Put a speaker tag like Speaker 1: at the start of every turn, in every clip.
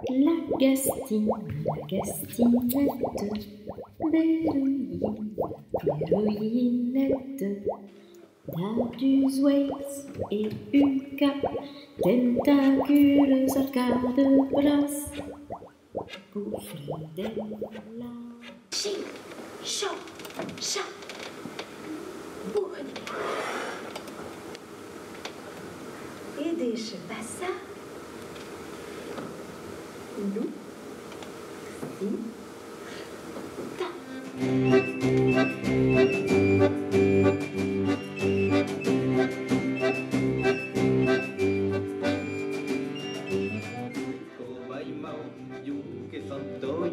Speaker 1: La gastinette, Bérouillinette, Dadus, Waits et Uka, tentacules, arcades, brasse, pour Fridella.
Speaker 2: Chi, chat, chat, bourre. Et des chevassas, loup, si, ta.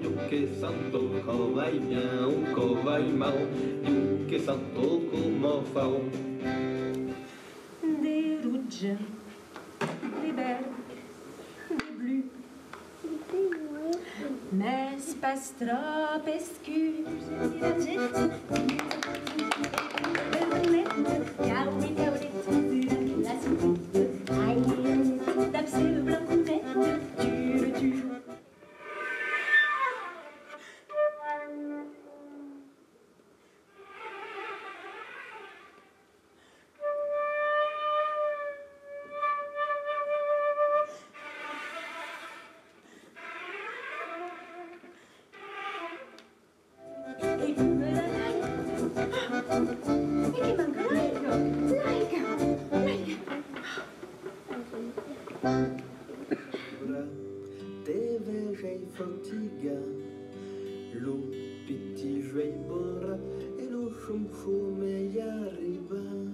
Speaker 3: Yuke santo, covai miau, covai mau, yuke santo, como fau.
Speaker 2: Des rouges, des belles, des bleus. Mais c'est pas trop excuse.
Speaker 3: Te vejei fatiga, lo petit jouet bora e lo chum chum e arriba.